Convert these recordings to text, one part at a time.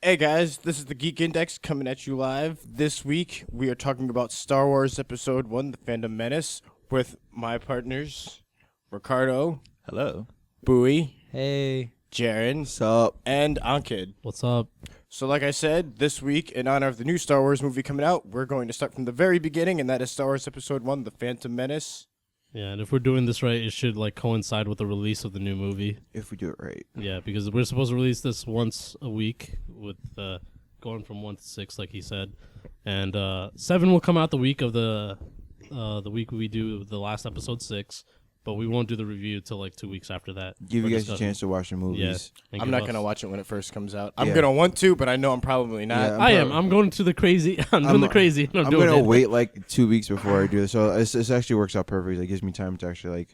Hey guys, this is the Geek Index coming at you live. This week we are talking about Star Wars Episode 1, The Phantom Menace, with my partners, Ricardo. Hello. Bowie. Hey. Jaren. What's up? And Ankid. What's up? So like I said, this week, in honor of the new Star Wars movie coming out, we're going to start from the very beginning, and that is Star Wars Episode 1, The Phantom Menace. Yeah, and if we're doing this right, it should coincide with the release of the new movie. If we do it right. Yeah, because we're supposed to release this once a week with going from 1 to 6, like he said, and 7 will come out the week of the week we do the last episode 6, but we won't do the review till 2 weeks after that. Give you guys a chance to watch the movies. Yeah, I'm not going to watch it when it first comes out. I'm going to want to, but I know I'm probably not. Yeah, I am. I'm going to the crazy. I'm doing the crazy. I'm going to wait 2 weeks before I do this. So this actually works out perfectly. It gives me time to actually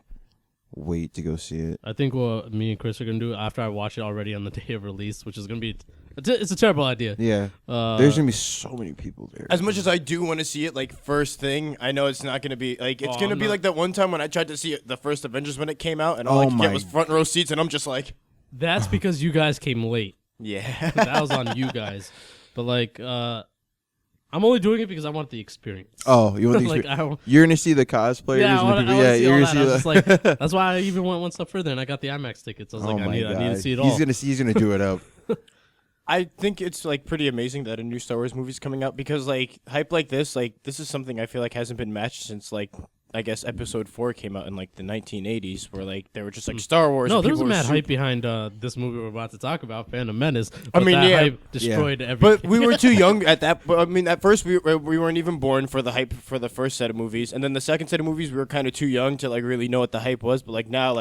wait to go see it. I think what me and Chris are going to do after I watch it already on the day of release, which is going to be... It's a terrible idea. Yeah. There's going to be so many people there. As much as I do want to see it first thing, I know it's not going to be it's going to be like that one time when I tried to see the first Avengers when it came out, and all I could get was front row seats, and I'm just like... That's because you guys came late. Yeah. That was on you guys. But I'm only doing it because I want the experience. Oh, you want the experience? You're going to see the cosplayers and the people. You're going to see that. That's why I even went one step further and I got the IMAX tickets. I was I need to see it all. He's going to do it up. I think it's pretty amazing that a new Star Wars movie is coming out because hype like this is something I feel hasn't been matched since I guess Episode 4 came out in the 1980s, where they were just Star Wars. No, there was a mad hype behind this movie we're about to talk about, Phantom Menace. But hype destroyed everything. But we were too young at that. But I mean, at first we weren't even born for the hype for the first set of movies, and then the second set of movies we were kind of too young to really know what the hype was. But now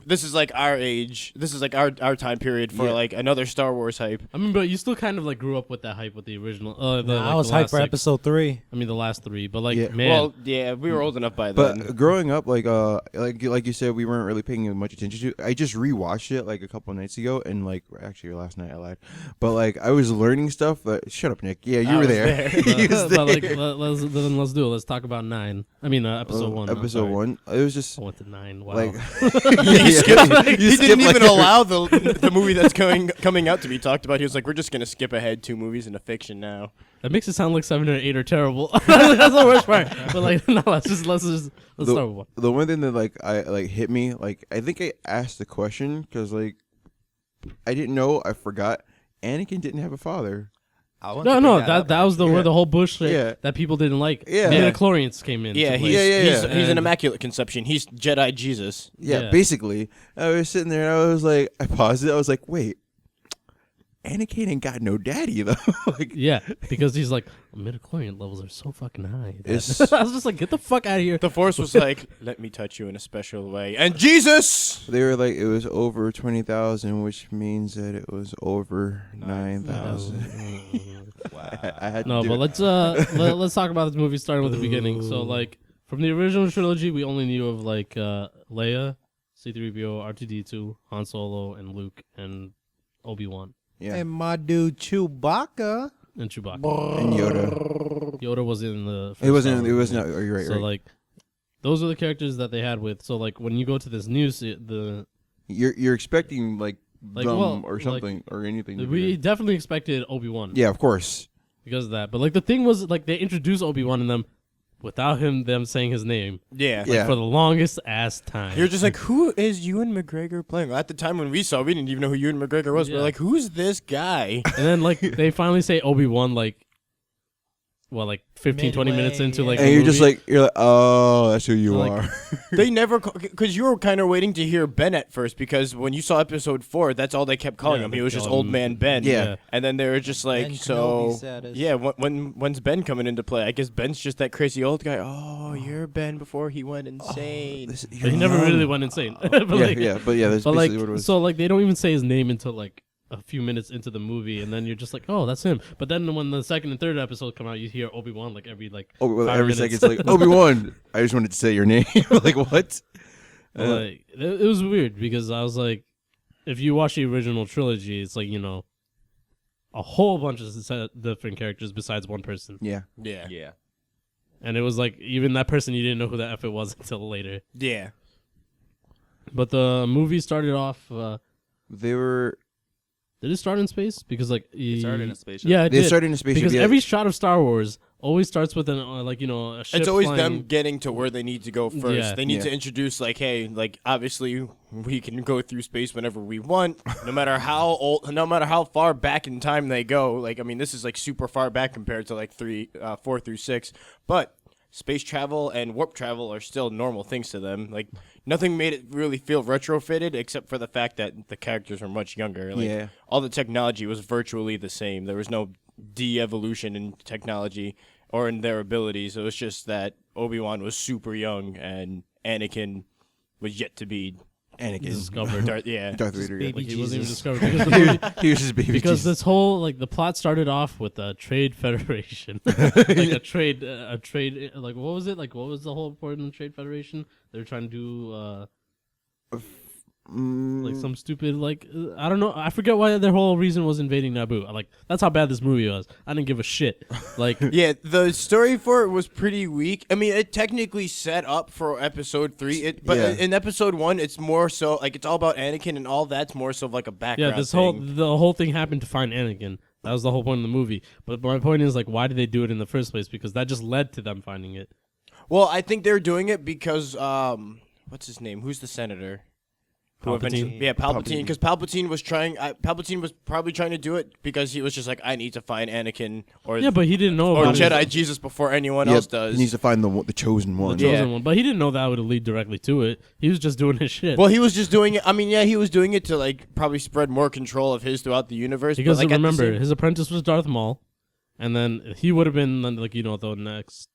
this is our age. This is our time period for another Star Wars hype. I mean, but you still kind of grew up with that hype with the original. I was hyped for Episode 3. I mean, the last 3, but man. Well, yeah, we were old enough by then. But growing up, like you said, we weren't really paying much attention to. I just rewatched it a couple of nights ago, and actually last night I lied, but I was learning stuff. Shut up, Nick. Yeah, you were there. But let's do it. Let's talk about 9. I mean, Episode 1. Episode 1. It was just. I went to 9. Wow. He didn't even allow the movie that's coming out to be talked about. He was like, we're just going to skip ahead 2 movies into fiction now. That makes it sound like 7 or 8 are terrible. That's the worst part. But no, let's start with 1. The one thing that I hit me, I think I asked the question because I didn't know, I forgot. Anakin didn't have a father. No, that was where the whole bush that people didn't like. Yeah. Midichlorians came in. Yeah, he's an immaculate conception. He's Jedi Jesus. Yeah, basically. I was sitting there and I paused it. I was like, wait, Anakin ain't got no daddy though. Yeah, because he's midichlorian levels are so fucking high. I was just get the fuck out of here. The Force was let me touch you in a special way. And Jesus! They were it was over 20,000, which means that it was over 9,000. Wow. I had no, but let's talk about this movie starting with the beginning. So from the original trilogy, we only knew of Leia, C-3PO, R2-D2, Han Solo, and Luke, and Obi-Wan. Yeah. And my dude Chewbacca. And Chewbacca. And Yoda. Yoda was in the first It wasn't. Star Wars It was movie. not. You're right. So right. those are the characters that they had with. So when you go to this news, You're expecting them or something or anything. We definitely expected Obi-Wan. Yeah, of course. Because of that, but the thing was they introduced Obi-Wan in them without them saying his name. Yeah. For the longest ass time. You're just who is Ewan McGregor playing? At the time when we saw, we didn't even know who Ewan McGregor was. Yeah. We're who's this guy? And then they finally say Obi-Wan 15, 20 minutes into and you're just movie. oh, that's who you are. They never, because you were kind of waiting to hear Ben at first, because when you saw Episode 4, that's all they kept calling him. He was just Old Man Ben. Yeah. And then they were just when's Ben coming into play? I guess Ben's just that crazy old guy. Oh, you're Ben before he went insane. But he never really went insane. That's basically what it was. So they don't even say his name until a few minutes into the movie, and then you're just oh, that's him. But then when the second and third episode come out, you hear Obi-Wan every 5 every minutes. second it's Obi-Wan. I just wanted to say your name. What? It was weird because I was if you watch the original trilogy, it's a whole bunch of different characters besides one person. Yeah. And it was even that person, you didn't know who the F it was until later. Yeah. But the movie started off. They were Did it start in space? Because like It started in a spaceship. Yeah, it They did. started in a spaceship. Because yeah. every shot of Star Wars always starts with an a ship. It's always flying. them getting to where they need to go first. Yeah. They need Yeah. to introduce like, hey, like obviously we can go through space whenever we want, no matter how old, no matter how far back in time they go. Like, I mean, this is like super far back compared to like 4 through 6, but space travel and warp travel are still normal things to them. Like, nothing made it really feel retrofitted except for the fact that the characters were much younger. Like, Yeah. all the technology was virtually the same. There was no de-evolution in technology or in their abilities. It was just that Obi-Wan was super young and Anakin was yet to be Anakin. discovered. Darth Vader. Yeah. Like, he wasn't even Jesus. discovered because the movie, He was his baby. because Jesus. this whole like the plot started off with a trade federation, like a trade, like what was it? Like what was the whole point of the trade federation? They were trying to do like some stupid I don't know. I forget why their whole reason was invading Naboo. Like that's how bad this movie was. I didn't give a shit. Like Yeah, the story for it was pretty weak. I mean, it technically set up for episode 3, but Yeah. in episode 1, it's more so like it's all about Anakin and all that's more so of like a background. yeah, thing. the whole thing happened to find Anakin. That was the whole point of the movie. But my point is like, why did they do it in the first place? Because that just led to them finding it. Well, I think they're doing it because what's his name? Who's the senator? Who Palpatine. Yeah, Palpatine. Because Palpatine was trying. Palpatine was probably trying to do it because he was just like, I need to find Anakin or Yeah, but he didn't know or about Jedi it. Jesus before anyone Yeah, else does. He needs to find the chosen one. The chosen Yeah. one, but he didn't know that would lead directly to it. He was just doing his shit. Well, he was just doing it. I mean, yeah, he was doing it to like probably spread more control of his throughout the universe. because but, like, at the remember, same- his apprentice was Darth Maul, and then he would have been like the next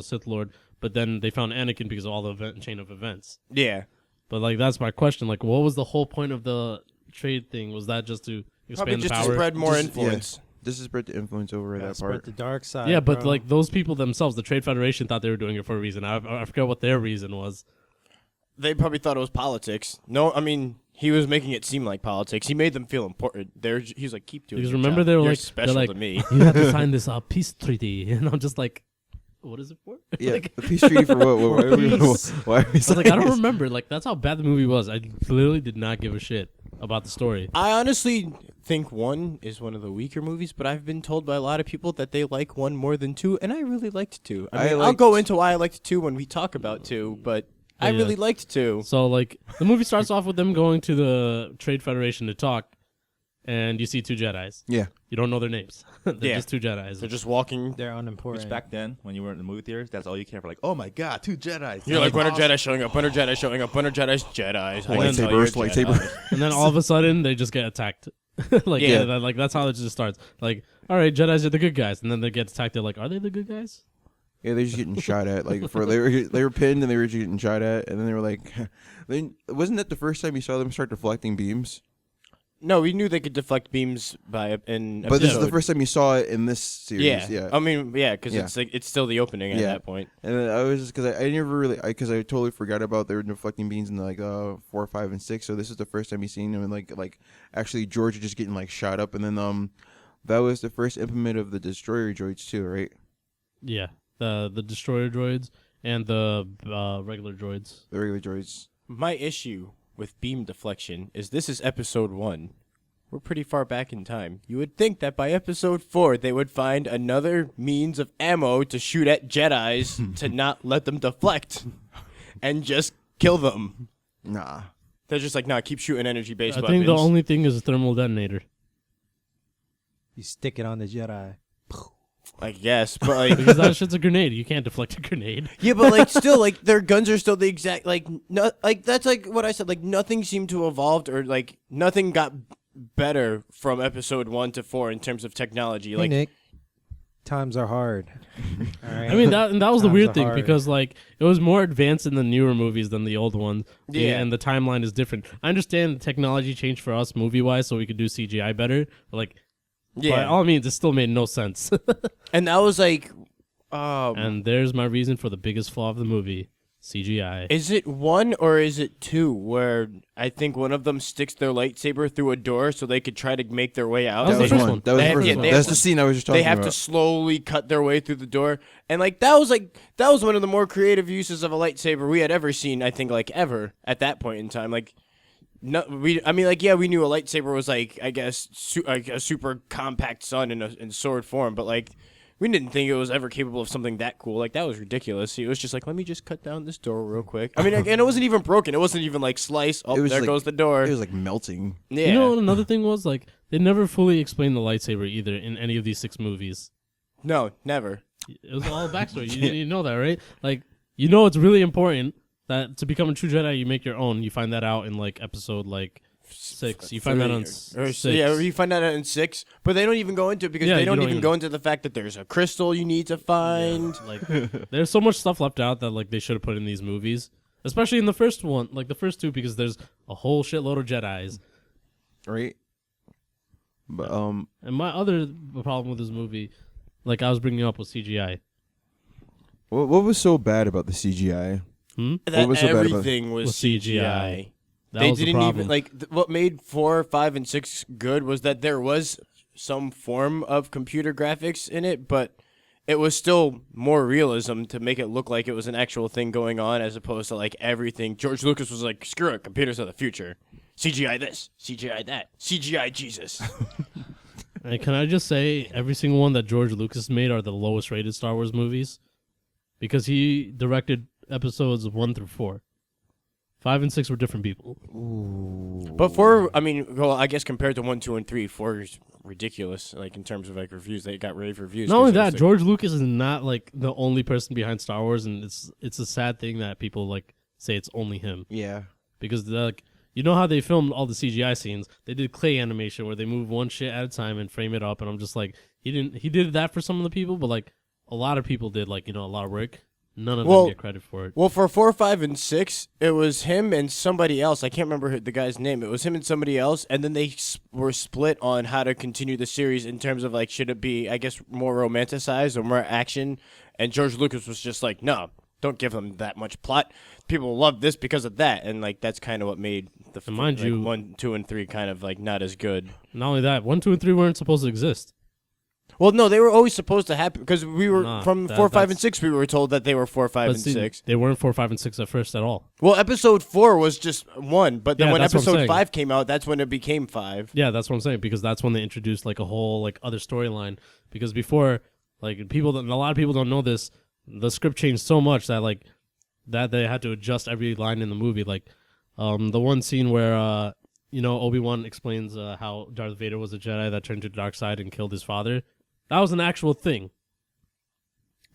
Sith Lord. But then they found Anakin because of all the chain of events. yeah, But like that's my question. Like, what was the whole point of the trade thing? Was that just to probably expand just the to power? spread more Just- influence. This is spread the influence over that Spread part. the dark side. Yeah, but bro. like those people themselves, the Trade Federation thought they were doing it for a reason. I forget what their reason was. They probably thought it was politics. No, I mean he was making it seem like politics. He made them feel important. He's like, keep doing. Because your remember job. they were You're like, special they're like, to me. you have to sign this peace treaty, and I'm just like, what is it for? Yeah, Like, the peace treaty for what? Why are we? peace. Why are we I was like, I don't signing remember. Like that's how bad the movie was. I literally did not give a shit about the story. I honestly think 1 is one of the weaker movies, but I've been told by a lot of people that they like 1 more than 2, and I really liked 2. I mean, I'll liked- go into why I liked 2 when we talk about 2, but I Yeah. really liked 2. So like the movie starts off with them going to the Trade Federation to talk, and you see 2 Jedis. Yeah. You don't know their names. They're Yeah. just 2 Jedis. They're just walking. they're unimportant. Which back then, when you were in the movie theaters, that's all you care for. Like, oh my god, 2 Jedi. You're like, when are Jedi showing up? When are Jedi showing up? When are Jedi's Jedis? I can tell Lightsaber, you're lightsaber. Jedi. And then all of a sudden they just get attacked. Like Yeah. like that's how it just starts. Like, all right, Jedi's are the good guys, and then they get attacked. They're like, are they the good guys? Yeah, they're just getting shot at. Like they were pinned and they were just getting shot at, and then they were like, wasn't that the first time you saw them start deflecting beams? No, we knew they could deflect beams in But this is the episode. first time you saw it in this series. Yeah. Yeah. I mean, yeah, because Yeah. it's like it's still the opening at Yeah. that point. And then I was just because I never really because I totally forgot about they were deflecting beams in like 4, 5, and 6. So this is the first time you seen them, and like actually Georgia just getting like shot up, and then that was the first implement of the destroyer droids too, right? Yeah, the destroyer droids and the regular droids. The regular droids. My issue with beam deflection is this is episode 1. We're pretty far back in time. You would think that by episode 4 they would find another means of ammo to shoot at Jedis to not let them deflect and just kill them. Nah. They're just like, nah, keep shooting energy-based I weapons. think the only thing is a thermal detonator. You stick it on the Jedi. I guess, but like, Because that shit's a grenade. You can't deflect a grenade. yeah, but like, still, like, their guns are still the exact, like, no, like that's like what I said. Like, nothing seemed to evolve, or like nothing got better from episode 1 to 4 in terms of technology. Hey, Like, Nick, times are hard. All right? I mean that was the Times weird are thing hard. because like it was more advanced in the newer movies than the old ones. Yeah. And the timeline is different. I understand the technology changed for us movie wise, so we could do CGI better. But like, by yeah, all means, it still made no sense. and that was like, And there's my reason for the biggest flaw of the movie: CGI. is it 1 or is it 2 where I think one of them sticks their lightsaber through a door so they could try to make their way out? That was That the was first one. one. That was They the have- first yeah, one. they have That's to- the scene I was just talking They have about. to slowly cut their way through the door, and like that was one of the more creative uses of a lightsaber we had ever seen. I think like ever at that point in time. Like no, I mean, like, yeah, we knew a lightsaber was like, I guess, like a super compact sun in sword form, but like, we didn't think it was ever capable of something that cool. Like, that was ridiculous. He was just like, let me just cut down this door real quick. I mean, and it wasn't even broken. It wasn't even like slice. Oh, there like, goes the door. It was like melting. Yeah. You know what another thing was? Like, they never fully explained the lightsaber either in any of these 6 movies. No, never. It was all backstory. You know that, right? Like, you know it's really important that to become a true Jedi, you make your own. You find that out in, like, episode, like, 6. You find that on 6. Yeah, you find that out in 6, but they don't even go into it because they don't even go into the fact that there's a crystal you need to find. Yeah. Like, there's so much stuff left out that, like, they should have put in these movies. Especially in the first one, like, the first 2, because there's a whole shitload of Jedis. Right? But, And my other problem with this movie, like I was bringing up, was CGI. what was so bad about the CGI? That What was so bad about it? everything was Was CGI. CGI. That They was the didn't problem. even like what made 4, 5, and 6 good was that there was some form of computer graphics in it, but it was still more realism to make it look like it was an actual thing going on, as opposed to like everything. George Lucas was like, "Screw it, computers are the future. CGI this, CGI that, CGI Jesus." And can I just say, every single one that George Lucas made are the lowest rated Star Wars movies, because he directed episodes 1 through 4. 5 and 6 were different people. But 4, I mean, well, I guess compared to 1, 2, and 3, 4 is ridiculous. Like in terms of like reviews, they got rave reviews. Not only 'cause it was, that, like, George Lucas is not like the only person behind Star Wars, and it's a sad thing that people like say it's only him, Yeah. because like, you know how they filmed all the CGI scenes? They did clay animation where they move one shit at a time and frame it up, and I'm just like, he did that for some of the people, but like a lot of people did, like, you know, a lot of work. None of them get credit for it. Well, for 4, 5, and 6, it was him and somebody else. I can't remember the guy's name. It was him and somebody else, and then they were split on how to continue the series in terms of like, should it be, I guess, more romanticized or more action? And George Lucas was just like, no, don't give them that much plot. People love this because of that, and like that's kind of what made the And mind like, you- 1, 2, and 3 kind of like not as good. Not only that, 1, 2, and 3 weren't supposed to exist. Well, no, they were always supposed to happen because we were Nah, from that- 4, 5, and that's- 6. We were told that they were 4, 5, But and see, 6. they weren't 4, 5, and 6 at first at all. Well, episode 4 was just 1, but then Yeah, when that's what I'm episode saying. 5 came out, that's when it became 5. Yeah, that's what I'm saying, because that's when they introduced like a whole like other storyline. Because before, like, a lot of people don't know this, the script changed so much that like that they had to adjust every line in the movie. Like, the one scene where you know, Obi-Wan explains how Darth Vader was a Jedi that turned to the dark side and killed his father. That was an actual thing.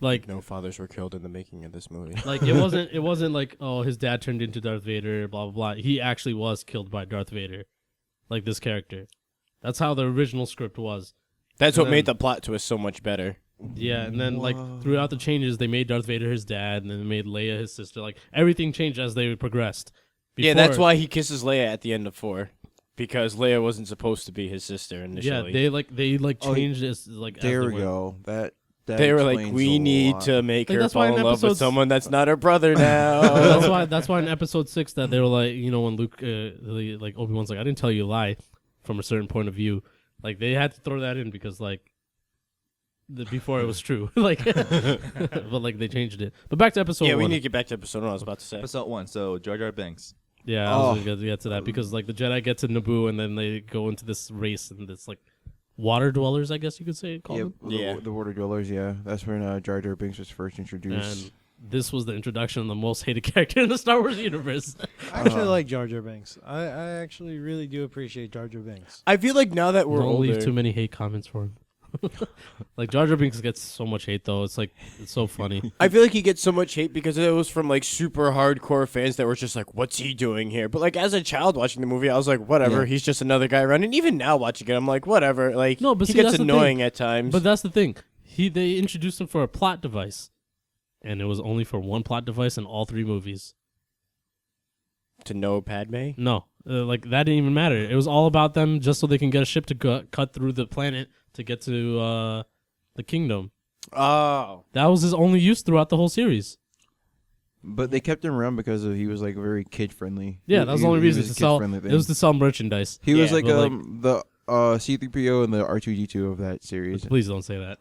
Like, No fathers were killed in the making of this movie. like it wasn't like, oh, his dad turned into Darth Vader, blah blah blah. He actually was killed by Darth Vader, like this character. That's how the original script was. That's And what then- made the plot twist so much better. Yeah, and then like throughout the changes, they made Darth Vader his dad, and then they made Leia his sister. Like, everything changed as they progressed. Yeah, that's Before- why he kisses Leia at the end of 4, because Leia wasn't supposed to be his sister Yeah, initially. they Oh, changed this like. There as we they went. go. That they were like, explains we a need lot. to make Like, her that's why fall in in love with episodes- someone that's not her brother now. That's why in episode 6 that they were like, you know, when Luke, like Obi-Wan's like, I didn't tell you a lie, from a certain point of view. Like, they had to throw that in because like before it was true. Like, but like they changed it. But back to episode yeah, 1. we need to get back to episode 1. I was about to say. Episode 1. So Jar Jar Binks. Yeah, I was gonna get to that because like the Jedi get to Naboo and then they go into this race and it's like water dwellers, I guess you could say. Call Yeah, them. Yeah. the Water Dwellers. Yeah, that's when Jar Jar Binks was first introduced. And this was the introduction of the most hated character in the Star Wars universe. I actually like Jar Jar Binks. I actually really do appreciate Jar Jar Binks. I feel like now that we're Don't leave older, too many hate comments for him. Like, Jar Jar Binks gets so much hate though. It's like, it's so funny. I feel like he gets so much hate because it was from like super hardcore fans that were just like, "What's he doing here?" But like as a child watching the movie, I was like, "Whatever." Yeah. He's just another guy around. And even now watching it, I'm like, "Whatever." Like, No, but he see, gets that's the annoying thing. at times. But that's the thing. They introduced him for a plot device, and it was only for one plot device in all 3 movies. to know Padme. No, like that didn't even matter. It was all about them just so they can get a ship to cut through the planet to get to the kingdom. Oh, That was his only use throughout the whole series. But they kept him around because he was like very kid friendly. Yeah, that was the only reason to sell. It It was to sell merchandise. He was Yeah, like but, the C-3PO and the R2-D2 of that series. Please don't say that.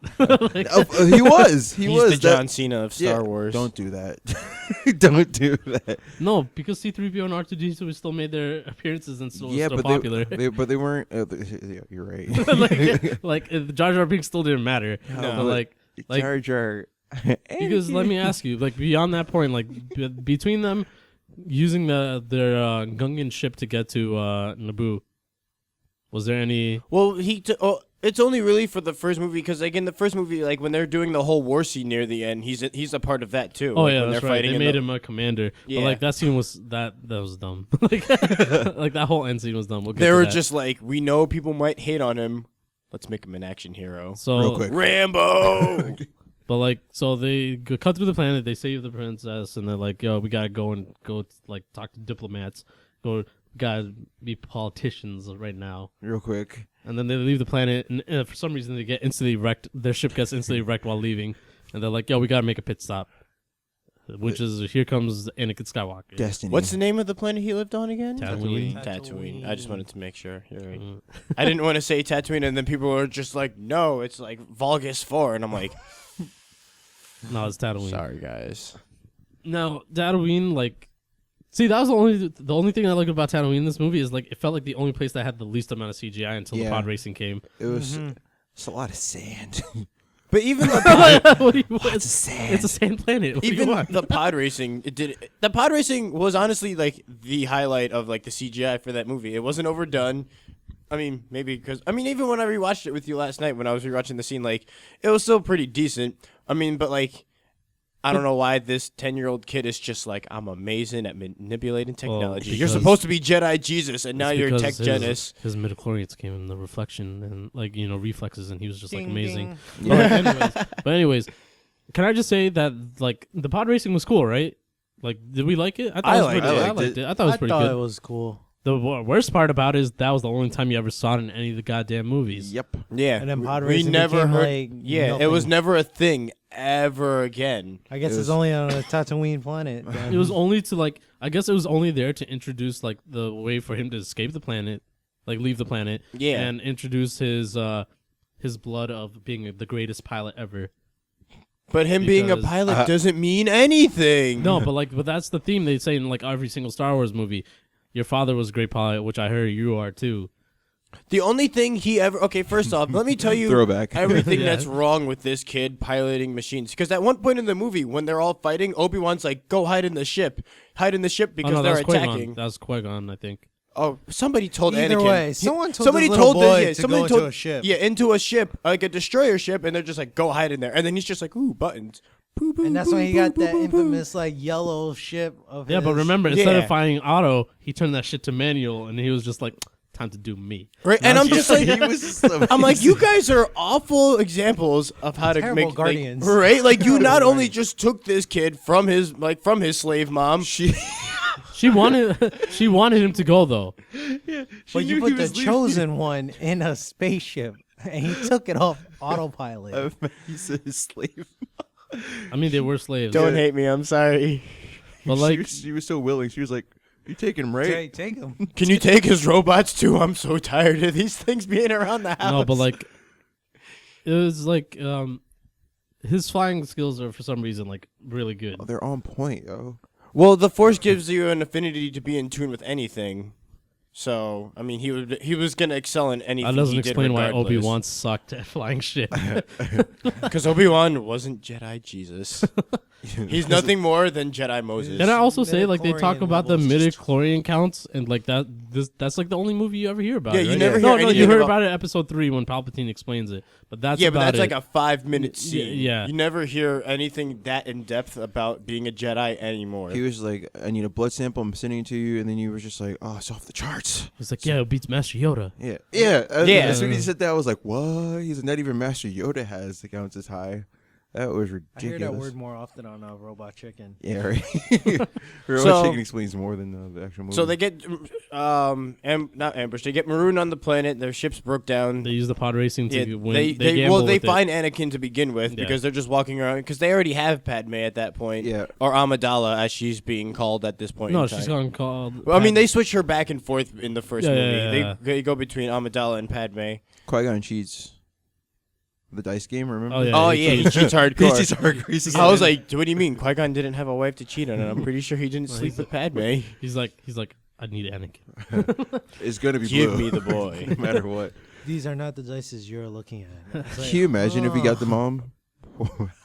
He was. He He's was the John Cena of Star Yeah, Wars. Don't do that. Don't do that. No, because C-3PO and R2-D2 still made their appearances and still Yeah, still but popular. they weren't. Yeah, you're right. like Jar Jar Binks still didn't matter. No. But like Jar Jar. because let me ask you, like beyond that point, like between them using their Gungan ship to get to Naboo, was there any? Well, it's only really for the first movie because, like, in the first movie, like when they're doing the whole war scene near the end, he's a part of that too. Oh like, yeah, when that's they're right. fighting They in made the- him a commander. Yeah. But like that scene was that was dumb. like that whole end scene was dumb. We'll get They to were that. just like, we know people might hate on him. Let's make him an action hero. so Real quick. Rambo. But like, so they cut through the planet. They save the princess, and they're like, "Yo, we gotta go like talk to diplomats. We gotta be politicians right now." Real quick. And then they leave the planet, and for some reason they get instantly wrecked. Their ship gets instantly wrecked while leaving, and they're like, "Yo, we gotta make a pit stop." Which is here comes Anakin Skywalker. Destiny. What's the name of the planet he lived on again? Tatooine. Tatooine. I just wanted to make sure. You're right. Mm. I didn't want to say Tatooine, and then people were just like, "No, it's like Vulgus 4," and I'm like, No, it's Tatooine. "Sorry, guys." Now Tatooine, like, see, that was the only thing I liked about Tatooine in this movie is like it felt like the only place that had the least amount of CGI until the Yeah. pod racing came. It was. It's a lot of sand. But even the What do you want? Lots of sand. It's a sand planet. What do you even want? the pod racing, the pod racing was honestly like the highlight of like the CGI for that movie. It wasn't overdone. I mean, maybe because even when I rewatched it with you last night when I was rewatching the scene, like it was still pretty decent. I mean, but like I don't know why this 10-year-old kid is just like, I'm amazing at manipulating technology. You're because- supposed to be Jedi Jesus, and now It's you're because Tech Genis. His midichlorians came in the reflection and like reflexes, and he was just like Ding, amazing. ding. But anyways, can I just say that like the pod racing was cool, right? Like, did we like it? I it was liked pretty- it. I liked it. I thought it was I pretty thought good. it was cool. The worst part about it is that was the only time you ever saw it in any of the goddamn movies. Yep. Yeah, And then pod we racing never became, heard. like, yeah, it was nothing. never a thing ever again. I guess It it's was- only on a Tatooine planet. then. It was only to like, I guess it was only there to introduce like the way for him to escape the planet, like leave the planet, Yeah. and introduce his blood of being the greatest pilot ever. But him being a Because- pilot doesn't mean anything. No, but that's the theme they say in like every single Star Wars movie. Your father was a great pilot, which I heard you are too. The only thing he ever. Okay, first off, let me tell you Throwback. everything Yeah. that's wrong with this kid piloting machines. Because at one point in the movie, when they're all fighting, Obi-Wan's like, "Go hide in the ship because Oh no, that they're was Qui-Gon. attacking." That was Qui-Gon, I think. Oh, somebody told Either Anakin. way, someone told somebody this little told boy yeah, to somebody go told, into a ship. Yeah, into a ship, like a destroyer ship, and they're just like, "Go hide in there," and then he's just like, "Ooh, buttons." Boo, boo, And that's boo, when he boo, got boo, that boo, boo. infamous like yellow ship of Yeah, but his. remember, instead Yeah. of firing auto, he turned that shit to manual, and he was just like, "Time to do me." Right, and I'm just like, He was so I'm like, you guys are awful examples of how to Terrible make guardians. Like, right? Like you not Terrible only just took this kid from his slave mom. She wanted him to go though. But you put the chosen one in a spaceship, and he took it off autopilot. He's a slave. I mean, they were slaves. Don't hate me. I'm sorry. But like, she was so willing. She was like, "You take him, right?" Take him. Can you take his robots too? I'm so tired of these things being around the house. no, but like, it was like, his flying skills are for some reason like really good. Oh, they're on point, yo. well, the Force gives you an affinity to be in tune with anything. So, I mean, he was gonna excel in anything. That doesn't he did explain why regardless. Obi-Wan sucked at flying shit. Because Obi-Wan wasn't Jedi Jesus. He's nothing more than Jedi Moses. And I also say like they talk Midichlorian about the levels just- midichlorian counts and like that's like the only movie you ever hear about. Yeah, it, you right? never no, hear no, you anything heard about- about it in episode 3 when Palpatine explains it. But that's yeah, but about that's like it. a 5-minute scene. yeah. You never hear anything that in depth about being a Jedi anymore. He was like, "I need a blood sample. I'm sending it to you," and then you were just like, "Oh, it's off the charts." He's like, yeah, it beats Master Yoda. Yeah, Yeah. As soon as he said that, I was like, "What?" He's like, "Not even Master Yoda has the counts as high." That was I ridiculous. hear that word more often on Robot Chicken. Yeah, right. Robot So- Chicken explains more than the actual movie. So they get not ambushed. They get marooned on the planet. Their ships broke down. They use the pod racing to Yeah, win. they gamble with it. find Anakin to begin with Yeah. because they're just walking around because they already have Padme at that point. Yeah. Or Amidala as she's being called at this point. No, in she's time. gone called. Well, I mean, they switch her back and forth in the first Yeah, movie. yeah, yeah. They go between Amidala and Padme. Qui-Gon cheats. The dice game, remember? Oh, yeah. Oh he yeah, he cheats. cheats hardcore. He's just hardcore. He's just I was like, what do you mean? Qui-Gon didn't have a wife to cheat on, and I'm pretty sure he didn't Well, sleep he's- with Padme. He's like, I need Anakin. it's gonna be Give blue. me the boy. no matter what. These are not the dices you're looking at. It's like, Can you imagine if he got the mom?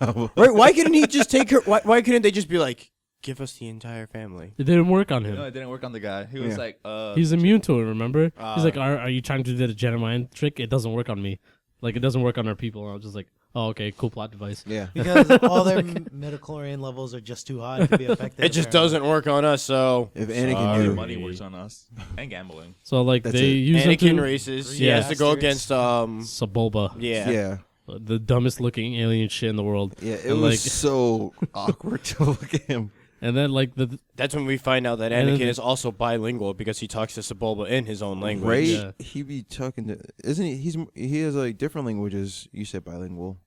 Right? Why couldn't he just take her? Why couldn't they just be like, give us the entire family? It didn't work on him. No, it didn't work on the guy. He was Yeah. like, He's immune to it, remember? Ah. He's like, are you trying to do the Jedi mind trick? It doesn't work on me. Like, it doesn't work on our people. And I was just like, oh, okay, cool plot device. Yeah. Because all their midichlorian levels are just too high to be effective. It just apparently. doesn't work on us. So If Anakin Sorry. knew. money works on us and gambling. So, like, That's they it. use him Anakin to races. He Yeah. has to go Bastards. against Sebulba, yeah. Yeah. the dumbest looking alien shit in the world. Yeah. It And, was like, so awkward to look at him. and then, like, That's when we find out that And Anakin then- is also bilingual because he talks to Sebulba in his own language. Right? Yeah. He be talking to. Isn't he? He has like different languages. You said bilingual.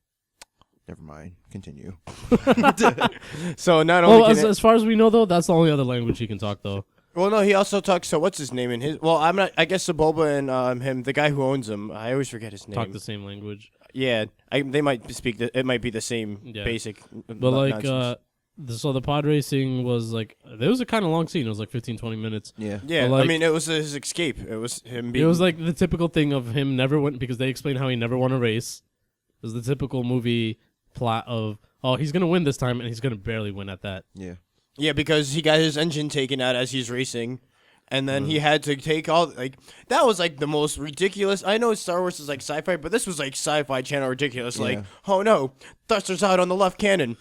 Never mind. Continue. So not only well, can as far as we know, though, that's the only other language he can talk, though. well, no, he also talks. So what's his name in his? Well, I'm not. I guess Sebulba and him, the guy who owns him. I always forget his name. Talk the same language. Yeah, they might speak. It might be the same Yeah. basic. But, like, so the pod racing was, like, it was a kind of long scene. It was, like, 15, 20 minutes. Yeah. yeah, but, like- I mean, it was his escape. It was him being. It was like the typical thing of him never went because they explained how he never won a race. It was the typical movie plot of, oh, he's gonna win this time and he's gonna barely win at that. Yeah. Yeah, because he got his engine taken out as he's racing. And then he had to take all like that was like the most ridiculous. I know Star Wars is like sci-fi, but this was like Sci-Fi Channel ridiculous. Like, Yeah. oh no, thrusters out on the left cannon,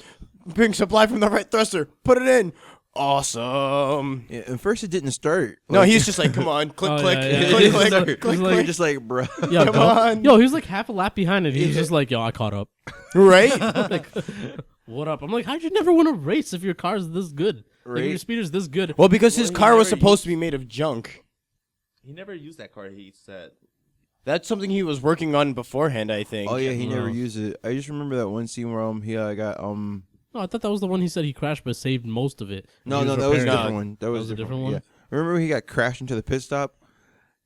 bring supply from the right thruster, put it in. Awesome. Yeah. And first it didn't start. No, Like, he's just like, come on, click, Oh, click, yeah, yeah. it click, didn't click, start. click, He's click, like- You're just like, bro. Yeah, Come go. on. Yo, he was like half a lap behind and he's Yeah. just like, yo, I caught up. right? What up? I'm like, how'd you never win a race if your car's this good? Like, if your Right. speeder's this good. Well, because his Well, he car was never supposed to be made of junk. He never used that car. He said. That's something he was working on beforehand, I think. Oh yeah, he never No. used it. I just remember that one scene where he got No, I thought that was the one he said he crashed but saved most of it. No, He that was a repairing it. different one. That was a different one? Yeah. Remember when he got crashed into the pit stop?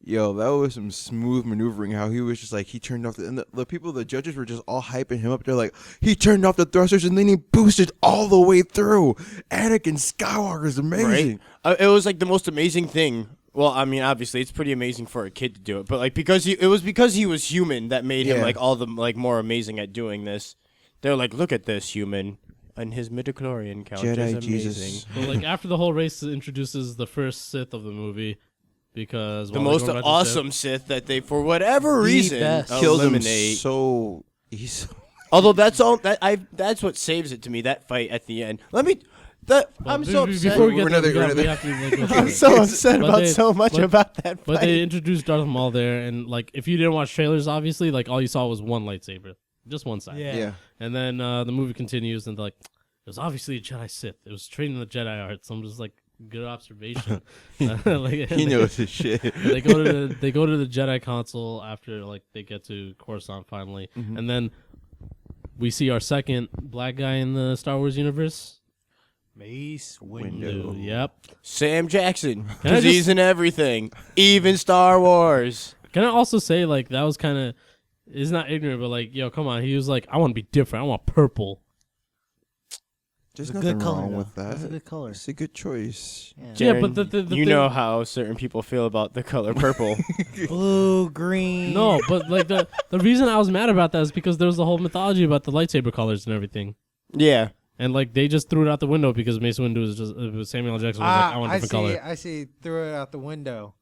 Yo, that was some smooth maneuvering. How he was just like he turned off and the people, the judges were just all hyping him up. They're like, he turned off the thrusters and then he boosted all the way through. Anakin Skywalker is amazing. Right? It was like the most amazing thing. Well, I mean, obviously, it's pretty amazing for a kid to do it, but like because it was because he was human that made him Yeah. like all the like more amazing at doing this. They're like, look at this human, and his midichlorian count is Jedi amazing. Jesus. But like after the whole race, it introduces the first Sith of the movie because The while they're most going back to Sith- awesome Sith that they, for whatever The reason, best. Killed him eliminate. so he's Although that's all that's what saves it to me. That fight at the end. Well, I'm so upset. Before we get We're there, another- we have to like, go through I'm it. so upset But about they- so much but- about that But fight. they introduced Darth Maul there, and like if you didn't watch trailers, obviously, like all you saw was one lightsaber, just one side. Yeah. yeah. And then the movie continues, and like it was obviously a Jedi Sith. It was trained in the Jedi arts. I'm just like, good observation. Like, He knows his shit. They go to the Jedi console after like they get to Coruscant finally, Mm-hmm. and then we see our second black guy in the Star Wars universe. Mace Windu. Yep. Sam Jackson, Can I because just- he's in everything, even Star Wars. Can I also say like that was kind of, it's not ignorant, but like yo, come on, he was like, I want to be different. I want purple. There's It's a nothing good color, wrong though. with that. That's a good color. It's a good choice. Yeah. Yeah, but Jaren, the you thing- know how certain people feel about the color purple. Blue, green. No, but like the reason I was mad about that is because there was the whole mythology about the lightsaber colors and everything. Yeah. And like they just threw it out the window because Mace Windu was just Samuel L. Jackson was like, I want a different color. I see. Threw it out the window.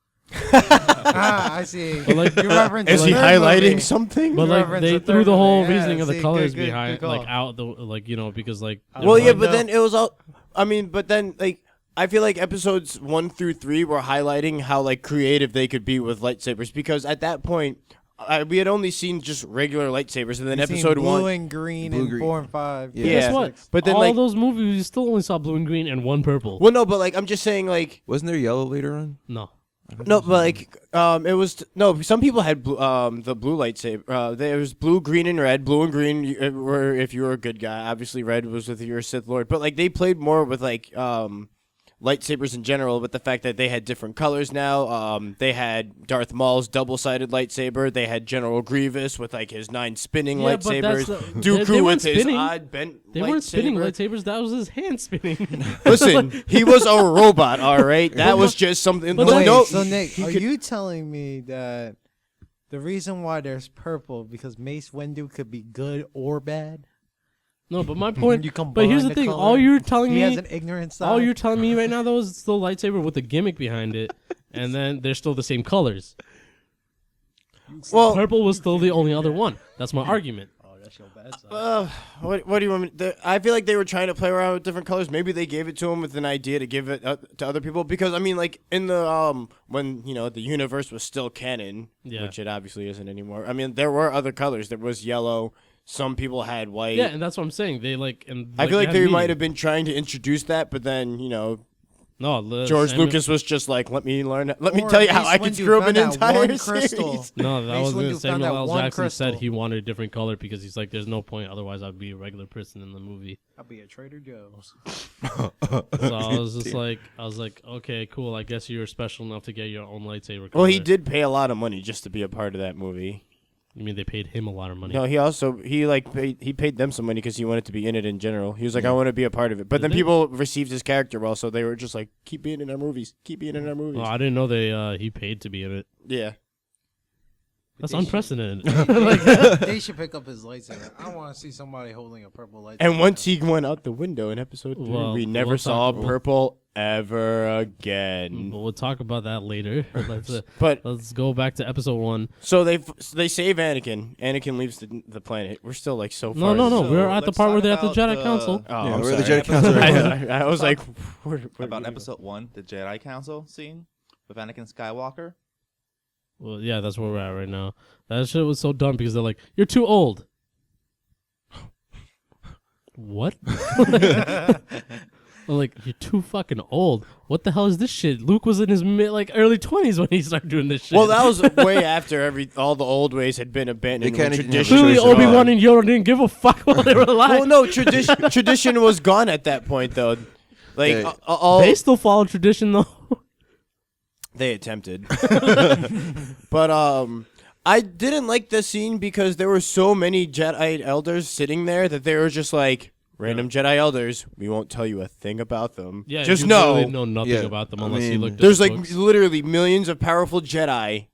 I see. But like, You reference Is the he third highlighting movie. something? but You like reference they the threw third the whole movie. Yeah, reasoning of the see, colors good behind call. like out the like because like Well, yeah, I but know. then it was all. I mean, but then like I feel like episodes 1 through 3 were highlighting how like creative they could be with lightsabers because at that point, we had only seen just regular lightsabers, and then You've seen episode blue 1. and green Blue, in green. 4 and 5. Yeah. Yeah. Guess what? But then, all like- those movies, you still only saw blue and green and one purple. Well, no, but like I'm just saying, like Wasn't there yellow later on? No. no, but like it was no. Some people had blue, the blue lightsaber. There was blue, green, and red. Blue and green were if you were a good guy. Obviously, red was if you're a Sith Lord. But like they played more with like lightsabers in general, but the fact that they had different colors now. They had Darth Maul's double-sided lightsaber. They had General Grievous with like his 9 spinning Yeah, but lightsabers. that's Dooku they with weren't his spinning. odd bent They lightsaber. weren't spinning lightsabers. That was his hand spinning. Listen, he was a robot, all right. That was just something. But Look, Wait, no, so Nick, he are could- you telling me that the reason why there's purple because Mace Windu could be good or bad? No, but my point. You But here's combine the thing: color. all you're telling He me, has an ignorant side. all you're telling me right now, though, is it's still lightsaber with a gimmick behind it, and then they're still the same colors. well, Purple was still the only other one. That's my argument. Oh, that's your bad side. what do you want me to, I feel like they were trying to play around with different colors. Maybe they gave it to him with an idea to give it to other people because I mean like in the when the universe was still canon, Yeah. which it obviously isn't anymore. I mean there were other colors. There was yellow. Some people had white. Yeah, and that's what I'm saying. They like, and I feel like had they meaning. might have been trying to introduce that, but then no. George Samuel- Lucas was just like, let me Or tell you how Mace I can Windu screw up an found that entire one crystal. series. No, that Mace wasn't Windu it. found Samuel that L. one Jackson said crystal. he wanted a different color because he's like, there's no point. Otherwise, I'd be a regular person in the movie. I'll be a Trader Joe's. So I was just like, okay, cool. I guess you were special enough to get your own lightsaber. Well, he color. did pay a lot of money just to be a part of that movie. You mean they paid him a lot of money? No, he paid them some money because he wanted to be in it in general. He was like, I want to be a part of it. But Did then they? people received his character well, so they were just like, keep being in our movies, keep being in our movies. Well, I didn't know he paid to be in it. Yeah. That's unprecedented. They should pick up his lightsaber. I want to see somebody holding a purple lightsaber. And once he went out the window in episode 3, Well, we never we'll saw talk- purple ever again. But we'll talk about that later. But Let's go back to episode 1. so they save Anakin. Anakin leaves the planet. We're still like so far. No. So We're at the let's part where talk they're at the about Jedi the- Council. Oh, Yeah, I'm we're the sorry. Jedi Council right now. I was like, where About we go? episode 1, the Jedi Council scene with Anakin Skywalker. Well, yeah, that's where we're at right now. That shit was so dumb because they're like, "You're too old." What? I'm like, you're too fucking old. What the hell is this shit? Luke was in his early 20s when he started doing this shit. Well, that was way after all the old ways had been abandoned. They kinda when didn't have a tradition. clearly choice at all. Obi-Wan and Yoda didn't give a fuck while they were alive. Well, no, tradition was gone at that point, though. Like Yeah. all They still follow tradition though. they attempted, but I didn't like the scene because there were so many Jedi elders sitting there that they were just like random Jedi elders. We won't tell you a thing about them. Yeah, just you know literally know nothing Yeah, about them I unless you mean, looked at there's the like books. literally millions of powerful Jedi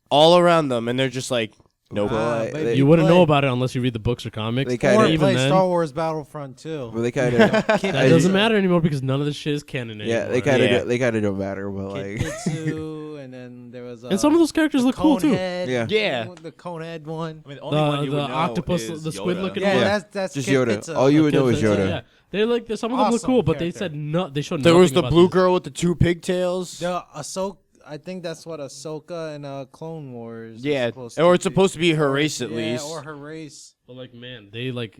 all around them, and they're just like, nope. Well, but You wouldn't know about it unless you read the books or comics. They Or kinda- even play then, Star Wars Battlefront 2. Well, they kind of that doesn't matter anymore because none of this shit is canon anymore. yeah, they kind of Yeah. they kind of don't matter, but like Kitsu, and then there was and some of those characters look cool too. Yeah. Yeah. The Conehead one. I mean, the only one you The would know octopus, is the squid Yoda. looking Yeah, one. that's just Kit Yoda. Kitsu. All you would know is Yeah, Yoda. yeah. They're like some of them look Awesome cool, but they character. said no. They showed There was nothing the about blue this. girl with the 2 pigtails. The Ahsoka, I think that's what Ahsoka and Clone Wars. is Yeah, supposed or to it's be. supposed to be her race at Yeah, least. or her race. But like, man, they like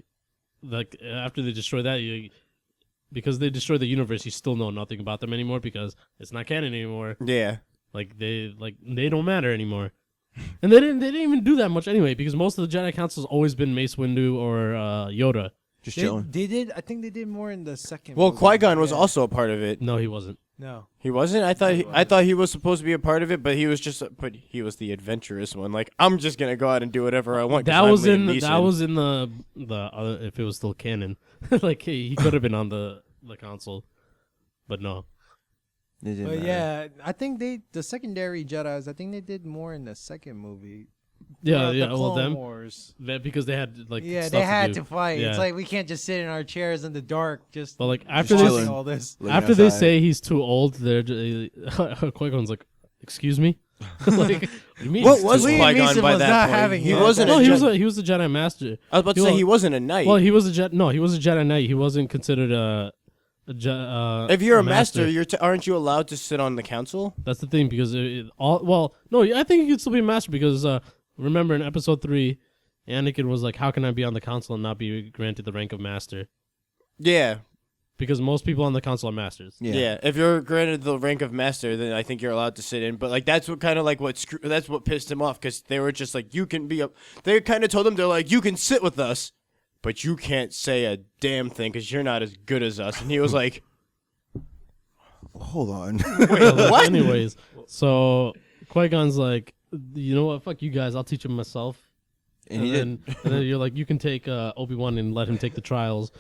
after they destroy that, because they destroy the universe, you still know nothing about them anymore because it's not canon anymore. Yeah. Like they don't matter anymore. And they didn't even do that much anyway because most of the Jedi Council's always been Mace Windu or Yoda. Just They, chilling. they did. I think they did more in the second. Well, movie. Qui-Gon was Yeah. also a part of it. No, he wasn't. No. He wasn't. I thought he was supposed to be a part of it, but he was he was the adventurous one. Like I'm just gonna go out and do whatever I want. 'cause That I'm was Liam in Neeson. the other, if it was still canon. Like he could have been on the console, but no. It didn't But matter. yeah, I think the secondary Jedi's. I think they did more in the second movie. Yeah, The yeah. Well, Clone them Wars. because they had like Yeah, stuff they had do. to fight. Yeah. It's like we can't just sit in our chairs in the dark. Just But like after Just this, chilling. all this. Looking after they outside. say he's too old, they're Qui-Gon's like, "Excuse me." Like, what do you mean? What he's was too Liam old? Qui-Gon Neeson by was that not point? having He it. wasn't. No, a he Jedi. was a Jedi Master. I was about to say he wasn't a knight. Well, he was a Jedi. No, he was a Jedi Knight. He wasn't considered if you're a master, aren't you allowed to sit on the council? That's the thing because I think he could still be a master because remember in episode 3, Anakin was like, how can I be on the council and not be granted the rank of master? Yeah. Because most people on the council are masters. Yeah. If you're granted the rank of master, then I think you're allowed to sit in. But like that's what kind of like that's what pissed him off, because they were just like, you can be up. They kind of told him, they're like, you can sit with us, but you can't say a damn thing because you're not as good as us. And he was like, Hold on. wait, what? Anyways, so Qui-Gon's like, you know what? Fuck you guys. I'll teach him myself. And he then you're like, you can take Obi-Wan and let him take the trials,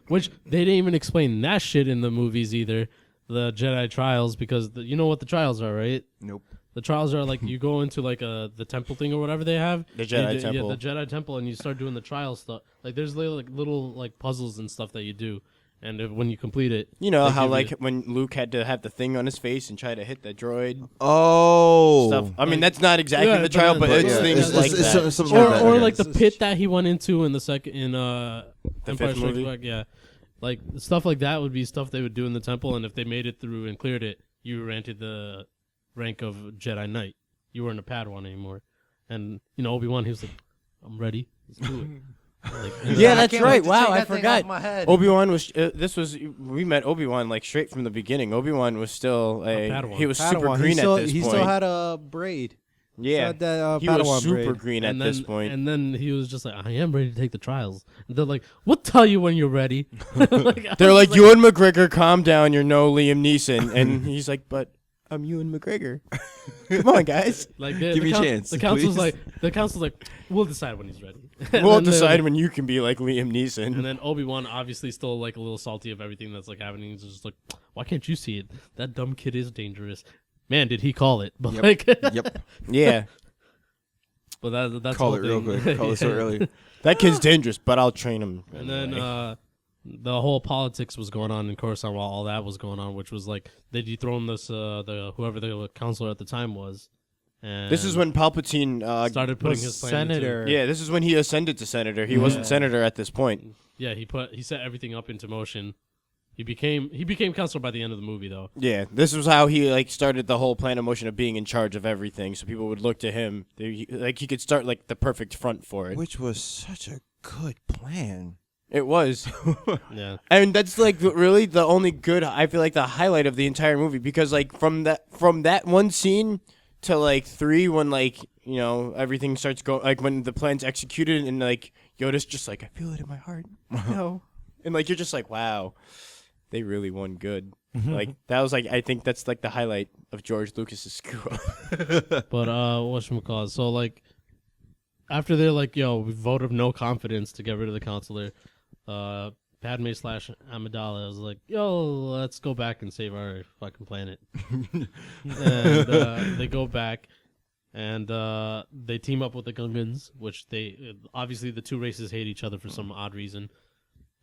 which they didn't even explain that shit in the movies either. The Jedi Trials, because you know what the trials are, right? Nope. The trials are like you go into like the temple thing or whatever they have. The Jedi Temple. Yeah, the Jedi Temple, and you start doing the trial stuff. Like there's little like puzzles and stuff that you do, and when you complete it, You know they how give like you- when Luke had to have the thing on his face and try to hit the droid Oh. stuff. I mean, that's not exactly Yeah, the trial, but but it's yeah, things it's- like it's that. something like that, or okay. like the pit that he went into in the second Empire fifth Strikes movie? Back, yeah, like stuff like that would be stuff they would do in the temple, and if they made it through and cleared it, you were granted the rank of Jedi Knight. You weren't a Padawan anymore, and Obi-Wan, he was like, "I'm ready, let's do it." Like, Yeah, I that's can't right. wait to Wow, take I that thing forgot. off my head. Obi-Wan was. We met Obi-Wan like straight from the beginning. Obi-Wan was still Padawan. he was super Padawan. green he still, at this he point. still had a braid. yeah, had that, he was Padawan super braid. green at and this then, point. and then he was just like, "I am ready to take the trials." And they're like, "We'll tell you when you're ready." They're like, Ewan McGregor, calm down. You're no Liam Neeson, and he's like, but I'm Ewan McGregor. Come on, guys. Like, Give me a chance, The council's please. like, "We'll decide when he's ready." And We'll then they're decide like- when you can be like Liam Neeson. And then Obi-Wan obviously still like a little salty of everything that's like happening. He's just like, "Why can't you see it? That dumb kid is dangerous." Man, did he call it? But Yep. like, Yep. Yeah, but that's Call the it whole real thing. quick. Call it so early. that kid's dangerous, but I'll train him. And then anyway. the whole politics was going on in Coruscant while all that was going on, which was like they dethroned this whoever the counselor at the time was. And This is when Palpatine started putting was his plan into- senator. Yeah, this is when he ascended to senator. He wasn't senator at this point. Yeah, he set everything up into motion. He became counselor by the end of the movie, though. Yeah, this was how he like started the whole plan of motion of being in charge of everything. So people would look to him. Like he could start like the perfect front for it. Which was such a good plan. It was, Yeah, and that's like really the only good. I feel like the highlight of the entire movie, because like from that one scene to like 3, when like everything starts going, like when the plan's executed and like Yoda's just like, I feel it in my heart, no, and like you're just like, wow, they really won good. Like that was like, I think that's like the highlight of George Lucas's screw up. but whatchamacallit? So like after they're like, "Yo, we vote of no confidence to get rid of the counselor," Padme / Amidala was like, "Yo, let's go back and save our fucking planet." And they go back, and they team up with the Gungans, which they obviously the two races hate each other for some odd reason.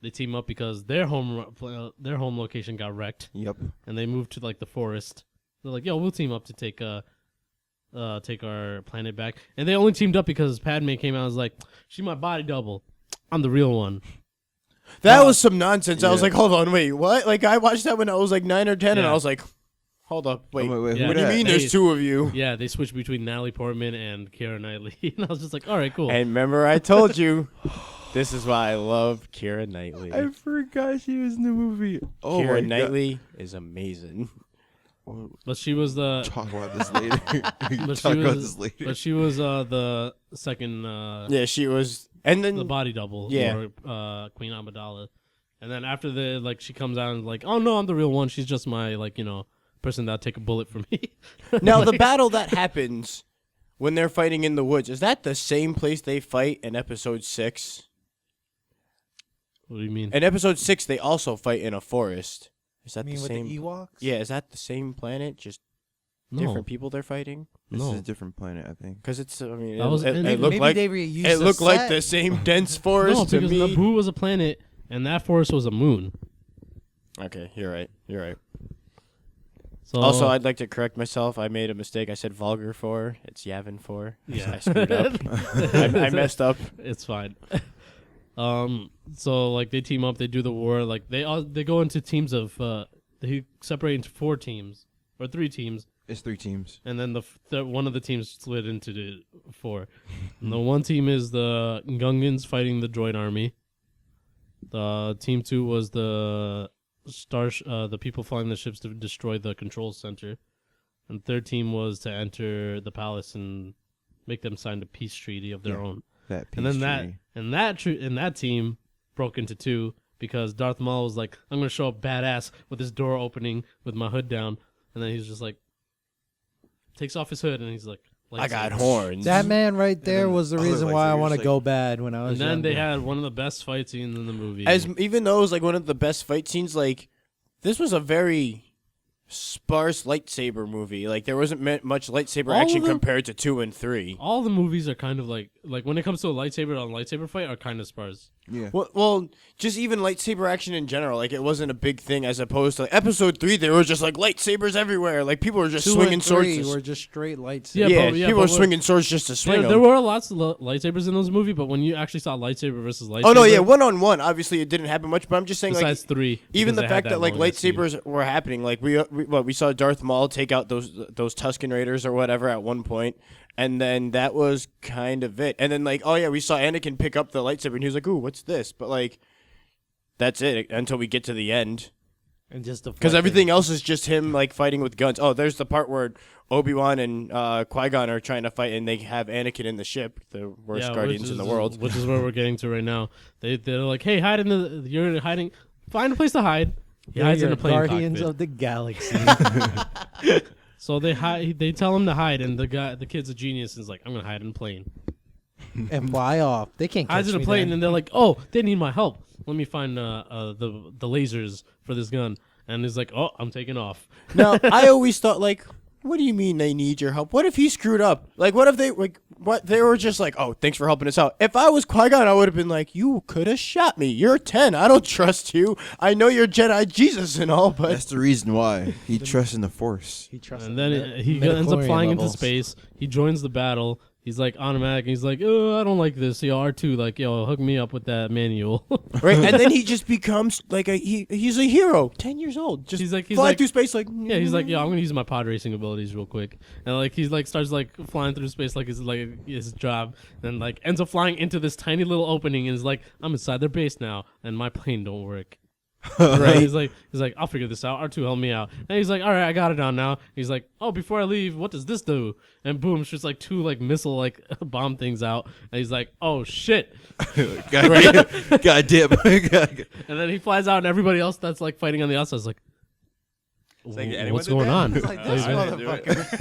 They team up because their home location got wrecked, Yep. and they moved to like the forest. They're like, "Yo, we'll team up to take our planet back." And they only teamed up because Padme came out and was like, "She's my body double. I'm the real one." That was some nonsense. I was Yeah. like, hold on, wait, what? Like I watched that when I was like 9 or 10, and Yeah. I was like, hold up, wait. Oh, wait, Yeah. What do you that? mean? Hey. There's 2 of you? Yeah, they switched between Natalie Portman and Keira Knightley. And I was just like, all right, cool. And remember, I told you, this is why I love Keira Knightley. I forgot she was in the movie. Oh my Keira God. Knightley is amazing. But she was the Talk about this later. but Talk she about was this later. but she was the second Yeah, she was, and then the body double Yeah. for Queen Amidala. And then after she comes out and like, "Oh no, I'm the real one. She's just my person that'll take a bullet for me." now the battle that happens when they're fighting in the woods, is that the same place they fight in Episode 6? What do you mean? In Episode 6, they also fight in a forest. Is that I mean, the with same? the Ewoks? Yeah, is that the same planet? Just No. different people they're fighting? This No. is a different planet, I think. Because it's, I mean, That was- it maybe looked like they reused it the looked like set. the same dense forest No, to because me. Naboo was a planet and that forest was a moon. Okay, you're right. You're right. So Also, I'd like to correct myself. I made a mistake. I said vulgar 4. It's Yavin 4. Yeah. I screwed up. I messed up. it's fine. So like they team up, they do the war. Like they go into teams of they separate into 4 teams or 3 teams, It's 3 teams. and then one of the teams split into the 4. And the one team is the Gungans fighting the droid army. The team 2 was the the people flying the ships to destroy the control center. And the third team was to enter the palace and make them sign a peace treaty of their own. That And then that team broke into 2 because Darth Maul was like, I'm gonna show up badass with this door opening with my hood down, and then he's just like takes off his hood and he's like, I got lightsaber. horns. That man right there was the other reason why I lightsabers, want to like- go bad when I was And then younger. they had one of the best fight scenes in the movie. Even though it was like one of the best fight scenes, like this was a very sparse lightsaber movie. Like there wasn't much lightsaber All action of them- compared to 2 and 3. all the movies are kind of like when it comes to a lightsaber on lightsaber fight are kind of sparse. Yeah. Well, just even lightsaber action in general, like it wasn't a big thing as opposed to like, episode 3. There was just like lightsabers everywhere. Like people were just 2 swinging and swords. 3 to were just straight lightsabers. Yeah, yeah, but people were swinging swords just to swing There them. were lots of lightsabers in those movies, but when you actually saw lightsaber versus lightsaber, Oh no, yeah, 1-on-1. Obviously, it didn't happen much, but I'm just saying, besides like, 3, even because the they fact had that like long-ass scene. lightsabers were happening, like we saw Darth Maul take out those Tusken Raiders or whatever at one point, and then that was kind of it. And then like, oh yeah, we saw Anakin pick up the lightsaber, and he was like, "Ooh, what's this?" But like, that's it until we get to the end, And just because everything else is just him like fighting with guns. Oh, there's the part where Obi-Wan and Qui-Gon are trying to fight, and they have Anakin in the ship, the worst guardians in the world. which is where we're getting to right now. They're like, hey, hide in you're hiding. Find a place to hide. He hides in a plane Guardians cockpit. of the Galaxy. So they hide. They tell him to hide, and the kid's a genius and is like, I'm gonna hide in a plane. and fly off. They can't catch Hides in a me plane, then. and they're like, oh, they need my help. Let me find the lasers for this gun. And he's like, oh, I'm taking off. Now, I always thought, like, what do you mean they need your help? What if he screwed up? Like, what if they they were just like, oh, thanks for helping us out. If I was Qui-Gon, I would have been like, you could have shot me. You're 10. I don't trust you. I know you're Jedi Jesus and all, but That's the reason why he trusts in the Force. He trusts And in then the he ends up midichlorian flying levels. into space. He joins the battle. He's like automatic. He's like, oh, I don't like this. Yo, R2, like, yo, hook me up with that manual. right. And then he just becomes like he's a hero, 10 years old, just He's like- flying through space like Yeah, he's like, yo, I'm gonna use my pod racing abilities real quick, and like he's like starts like flying through space like his job, and like ends up flying into this tiny little opening, and is like, I'm inside their base now, and my plane don't work. Right? He's like, I'll figure this out. R2 help me out, and he's like, all right, I got it on now. He's like, oh, before I leave, what does this do? And boom, shoots like 2 like missile like bomb things out, and he's like, oh shit, God damn. and then he flies out, and everybody else that's like fighting on the outside is like. like, anyone What's did going that? on? It's like, this Like, motherfucker.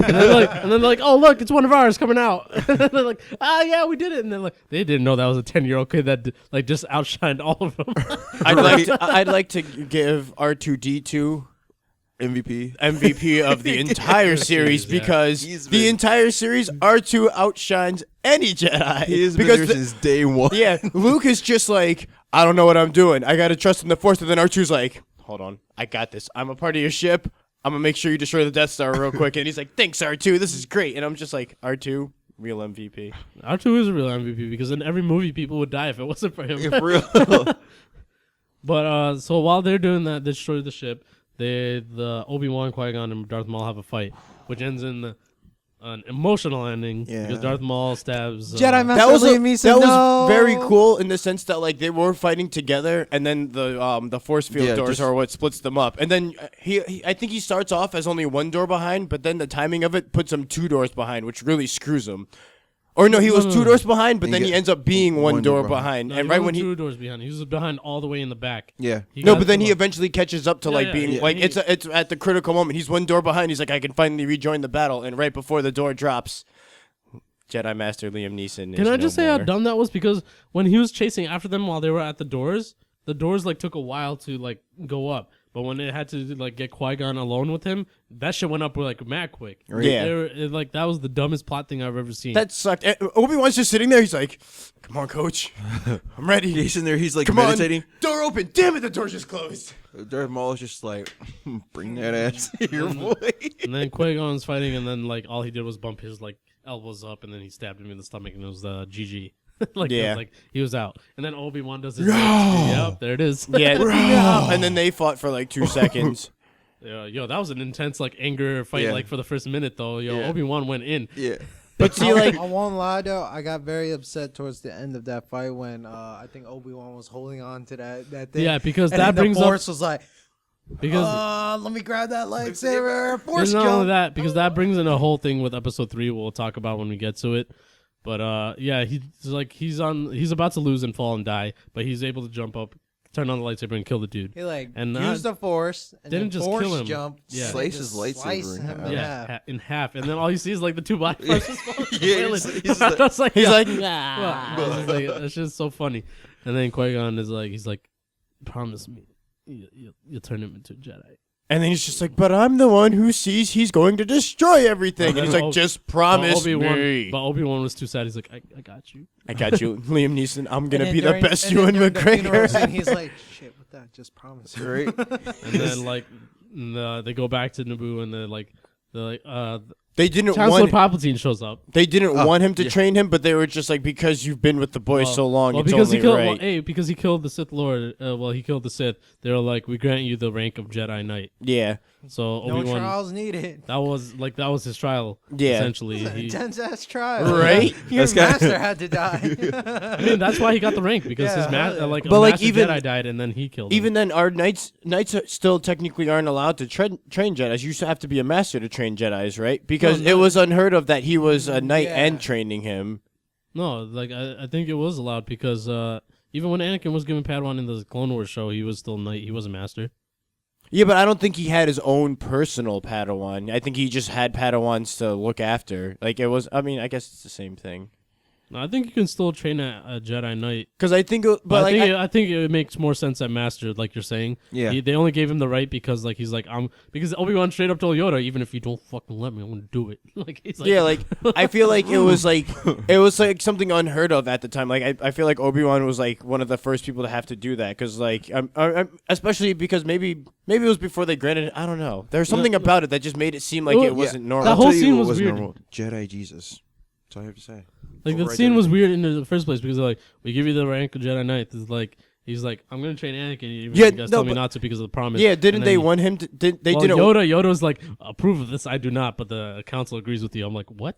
and then they're like, oh look, it's one of ours coming out. And they're like, yeah, we did it. And then like they didn't know that was a 10-year-old kid that like just outshined all of them. I'd like to give R2D2 MVP. MVP of the entire series yeah. because He's the been- entire series R2 outshines any Jedi. He has been because there the- since day one. yeah, Luke is just like, I don't know what I'm doing. I gotta trust in the Force. And then R2's like, hold on, I got this. I'm a part of your ship. I'm gonna make sure you destroy the Death Star real quick. And he's like, thanks, R2. This is great. And I'm just like, R2, real MVP. R2 is a real MVP because in every movie people would die if it wasn't for him. For real. But so while they're doing that, they destroy the ship. The Obi-Wan, Qui-Gon, and Darth Maul have a fight, which ends in an emotional ending Yeah. because Darth Maul stabs Jedi Master That was Liam Neeson, that was no. very cool in the sense that like they were fighting together, and then the force field Yeah, doors just- are what splits them up. And then he I think he starts off as only 1 door behind, but then the timing of it puts him 2 doors behind, which really screws him. Or no, he was 2 doors behind, but He then he got ends up being 1 one door door behind. No, And he right wasn't when 2 doors behind, he was behind all the way in the back. Yeah. He no, got but then to he the- eventually catches up to Yeah, like yeah, being yeah. like He- it's at the critical moment. He's 1 door behind. He's like, I can finally rejoin the battle. And right before the door drops, Jedi Master Liam Neeson. Can is I just no say how more. dumb that was? Because when he was chasing after them while they were at the doors like took a while to like go up. But when it had to like get Qui-Gon alone with him, that shit went up like mad quick. Right. Yeah. Like that was the dumbest plot thing I've ever seen. That sucked. Obi-Wan's just sitting there. He's like, come on, coach. I'm ready. He's in there. He's like Come meditating. on. Door open. Damn it, the door just closed. Darth Maul is just like, bring that ass here, boy. And then Qui-Gon's fighting, and then like all he did was bump his like elbows up, and then he stabbed him in the stomach, and it was GG. Like it was, Yeah. like he was out. And then Obi-Wan does his yep, there it is. Yeah. And then they fought for like 2 seconds. Yo, that was an intense like anger fight like for the first minute though. Yo, Obi-Wan went in. Yeah. But see, like, I won't lie though, I got very upset towards the end of that fight when I think Obi-Wan was holding on to that thing. Yeah, because and that then brings the up Force was like, because let me grab that lightsaber. Force there's not only jump. that because that brings in a whole thing with episode 3 we'll talk about when we get to it. But yeah, he's about to lose and fall and die, but he's able to jump up, turn on the lightsaber and kill the dude. He like And used the Force and didn't then just Force kill him. jump, Yeah. Slice just his lightsaber in half. Yeah, in half, and then all you see is like the two body parts. Yeah, He's he's like, he's like, nah. It's just so funny. And then Qui-Gon is like, he's like, promise me, you'll turn him into a Jedi. and then he's just like, but I'm the one who sees he's going to destroy everything. And he's like, just promise me. But Obi-Wan was too sad. He's like, I got you. I got you, Liam Neeson. I'm gonna And be then the best and then Ewan during the funeral scene, McGregor. he's like, shit, what that? Just promise me. Right? And then like, they go back to Naboo, and they're like, They didn't Chancellor want. Palpatine shows up. They didn't Oh, want him to yeah. train him, but they were just like, because you've been with the boy so long, it's because only he killed, right. because he killed the Sith Lord. He killed the Sith. They were like, we grant you the rank of Jedi Knight. Yeah. So No Obi-Wan, trials needed. that was his trial. Yeah. Essentially, he, Intense ass trial. Right? Your That's kinda- master had to die. I mean, that's why he got the rank because Yeah, his like, But, a like, master even- Jedi died and then he killed him. Even then, our knights still technically aren't allowed to train Jedis. You still have to be a master to train Jedis, right? Because No, it was unheard of that he was a knight Yeah. and training him. No, like I think it was allowed because even when Anakin was given Padawan in the Clone Wars show, he was still knight. He was a master. Yeah, but I don't think he had his own personal Padawan. I think he just had Padawans to look after. Like, it was, I mean, I guess it's the same thing. No, I think you can still train a Jedi Knight. Because I think, But like, I think it makes more sense at Master, like you're saying. Yeah. They only gave him the right because, like, he's like, because Obi-Wan straight up told Yoda, even if you don't fucking let me, I'm gonna do it. Like, he's like, yeah, like, I feel like it was like something unheard of at the time. Like, I feel like Obi-Wan was like one of the first people to have to do that. Because, like, especially because maybe it was before they granted it. I don't know. There's something about it that just made it seem like Well, it wasn't normal. That I'll whole tell you scene what was wasn't weird. normal. Jedi Jesus. That's all I have to say. Like, the Override scene was everything. weird in the first place because they're like, we give you the rank of Jedi Knight. It's like, he's like, I'm gonna train Anakin, even Yeah, if you guys no, tell me but- not to because of the promise. Yeah, And didn't then they he- want him to? They well, didn't. Yoda's like, approve of this, I do not, but the council agrees with you. I'm like, what?